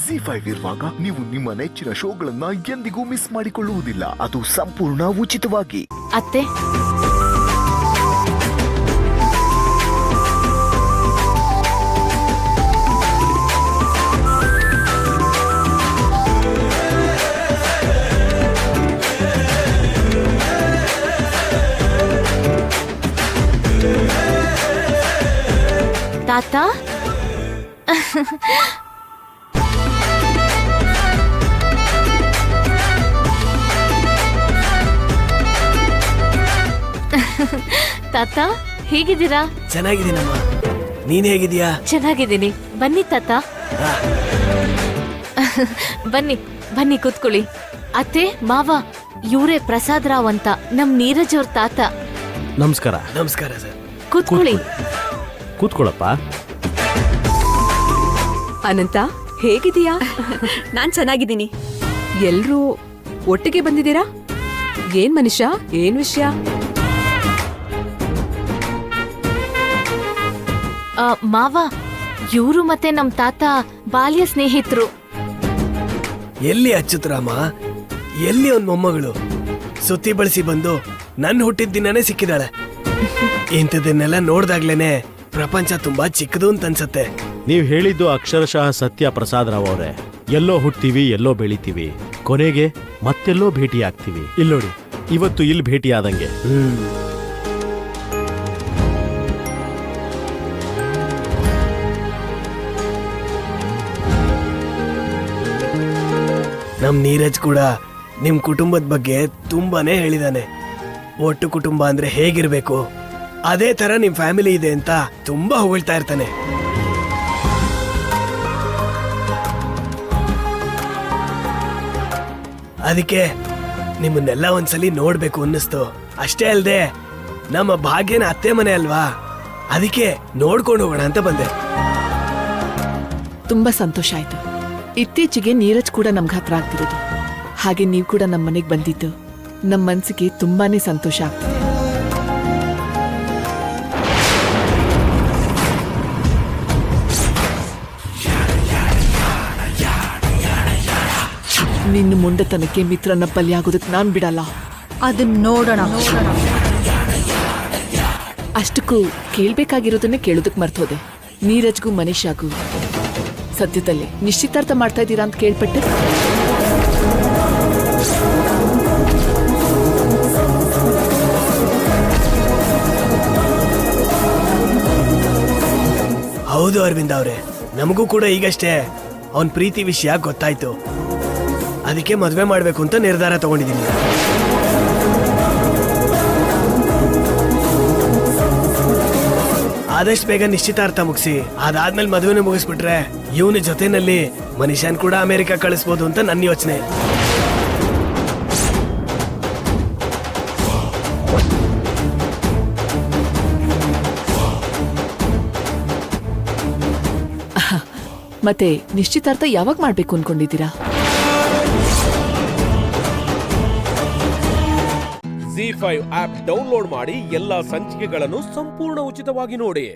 ZEE5 ಇರುವಾಗ ನೀವು ನಿಮ್ಮ ನೆಚ್ಚಿನ ಶೋಗಳನ್ನ ಎಂದಿಗೂ ಮಿಸ್ ಮಾಡಿಕೊಳ್ಳುವುದಿಲ್ಲ. ಅದು ಸಂಪೂರ್ಣ ಉಚಿತವಾಗಿ. ಅತ್ತೆ, ತಾತ ತಾತ ಹೇಗಿದ್ದೀರಾ? ಚೆನ್ನಾಗಿದ್ದೀನಮ್ಮ, ನೀನ್ ಹೇಗಿದ್ದೀಯಾ? ಚೆನ್ನಾಗಿದ್ದೀನಿ. ಬನ್ನಿ ತಾತ, ಬನ್ನಿ ಬನ್ನಿ ಕೂತ್ಕೊಳ್ಳಿ. ಅತ್ತೆ, ಮಾವ, ಇವರೇ ಪ್ರಸಾದ್ ರಾವ್ ಅಂತ ನಮ್ ನೀರಜ್ ಅವ್ರ ತಾತ. ನಮಸ್ಕಾರ. ನಮಸ್ಕಾರ ಸರ್. ಕೂತ್ಕೊಳ್ಳಿ. ಕೂತ್ಕೊಳ್ಳಪ್ಪ. ಅನಂತ, ಹೇಗಿದೀಯಾ? ನಾನ್ ಚೆನ್ನಾಗಿದ್ದೀನಿ. ಎಲ್ರೂ ಒಟ್ಟಿಗೆ ಬಂದಿದ್ದೀರಾ? ಏನ್ ಮನುಷ್ಯ, ಏನ್ ವಿಷಯ? ಮಾವ, ಇವರು ಮತ್ತೆ ನಮ್ ತಾತ ಬಾಲ್ಯ ಸ್ನೇಹಿತರು. ಎಲ್ಲಿ ಅಚ್ಯುತರಾಮ, ಎಲ್ಲಿ ಒಂದ್ ಮೊಮ್ಮಗಳು ಸುತ್ತಿ ಬಳಸಿ ಬಂದು ನನ್ ಹುಟ್ಟಿದ ದಿನನೇ ಸಿಕ್ಕಿದಾಳೆ. ಇಂಥದನ್ನೆಲ್ಲ ನೋಡ್ದಾಗ್ಲೇನೆ ಪ್ರಪಂಚ ತುಂಬಾ ಚಿಕ್ಕದು ಅಂತ ಅನ್ಸತ್ತೆ. ನೀವ್ ಹೇಳಿದ್ದು ಅಕ್ಷರಶಃ ಸತ್ಯ ಪ್ರಸಾದ್ ರಾವ್ ಅವರೇ. ಎಲ್ಲೋ ಹುಟ್ತೀವಿ, ಎಲ್ಲೋ ಬೆಳಿತೀವಿ, ಕೊನೆಗೆ ಮತ್ತೆಲ್ಲೋ ಭೇಟಿ ಆಗ್ತೀವಿ. ಇಲ್ಲೋಡಿ, ಇವತ್ತು ಇಲ್ಲಿ ಭೇಟಿ ಆದಂಗೆ. ನಮ್ ನೀರಜ್ ಕೂಡ ನಿಮ್ ಕುಟುಂಬದ ಬಗ್ಗೆ ತುಂಬಾನೇ ಹೇಳಿದಾನೆ. ಒಟ್ಟು ಕುಟುಂಬ ಅಂದ್ರೆ ಹೇಗಿರ್ಬೇಕು, ಅದೇ ತರ ನಿಮ್ ಫ್ಯಾಮಿಲಿ ಇದೆ ಅಂತ ತುಂಬಾ ಹೊಗಳ್ತಾ ಇರ್ತಾನೆ. ಅದಕ್ಕೆ ನಿಮ್ಮನ್ನೆಲ್ಲ ಒಂದ್ಸಲಿ ನೋಡ್ಬೇಕು ಅನ್ನಿಸ್ತು. ಅಷ್ಟೇ ಅಲ್ದೆ ನಮ್ಮ ಭಾಗ್ಯನ ಅತ್ತೆ ಮನೆ ಅಲ್ವಾ, ಅದಕ್ಕೆ ನೋಡ್ಕೊಂಡು ಹೋಗೋಣ ಅಂತ ಬಂದೆ. ತುಂಬಾ ಸಂತೋಷ ಆಯ್ತು. ಇತ್ತೀಚೆಗೆ ನೀರಜ್ ಕೂಡ ನಮ್ಗೆ ಹತ್ರ ಆಗ್ತಿರೋದು, ಹಾಗೆ ನೀವು ಕೂಡ ನಮ್ಮ ಮನೆಗೆ ಬಂದಿದ್ದು ನಮ್ಮ ಮನ್ಸಿಗೆ ತುಂಬಾನೇ ಸಂತೋಷ ಆಗ್ತಿದೆ. ನಿನ್ನ ಮುಂಡತನಕ್ಕೆ ಮಿತ್ರನ ಬಲಿಯಾಗೋದಕ್ಕೆ ನಾನ್ ಬಿಡಲ್ಲ. ಅದನ್ನ ನೋಡೋಣ. ಅಷ್ಟಕ್ಕೂ ಕೇಳ್ಬೇಕಾಗಿರೋದನ್ನೇ ಕೇಳೋದಕ್ಕೆ ಮರ್ತೋದೆ. ನೀರಜ್ಗೂ ಮನೀಷಾಗೂ ಸದ್ಯದಲ್ಲೇ ನಿಶ್ಚಿತಾರ್ಥ ಮಾಡ್ತಾ ಇದ್ದೀರಾ ಅಂತ ಕೇಳ್ಪಟ್ಟೆ. ಹೌದು ಅರವಿಂದ್ ಅವ್ರೆ, ನಮಗೂ ಕೂಡ ಈಗಷ್ಟೇ ಅವನ್ ಪ್ರೀತಿ ವಿಷಯ ಗೊತ್ತಾಯ್ತು. ಅದಕ್ಕೆ ಮದ್ವೆ ಮಾಡ್ಬೇಕು ಅಂತ ನಿರ್ಧಾರ ತಗೊಂಡಿದ್ದೀನಿ. ಆದಷ್ಟು ಬೇಗ ನಿಶ್ಚಿತಾರ್ಥ ಮುಗಿಸಿ ಅದಾದ್ಮೇಲೆ ಮದುವೆನ ಮುಗಿಸ್ಬಿಟ್ರೆ ಇವನ ಜೊತೆನಲ್ಲಿ ಮನುಷ್ಯನ್ ಕೂಡ ಅಮೆರಿಕ ಕಳಿಸ್ಬೋದು ಅಂತ ನನ್ನ ಯೋಚನೆ. ಮತ್ತೆ ನಿಶ್ಚಿತಾರ್ಥ ಯಾವಾಗ ಮಾಡ್ಬೇಕು ಅನ್ಕೊಂಡಿದ್ದೀರಾ? ZEE5 ಆಪ್ ಡೌನ್ಲೋಡ್ ಮಾಡಿ ಎಲ್ಲಾ ಸಂಚಿಕೆಗಳನ್ನು ಸಂಪೂರ್ಣ ಉಚಿತವಾಗಿ ನೋಡಿ.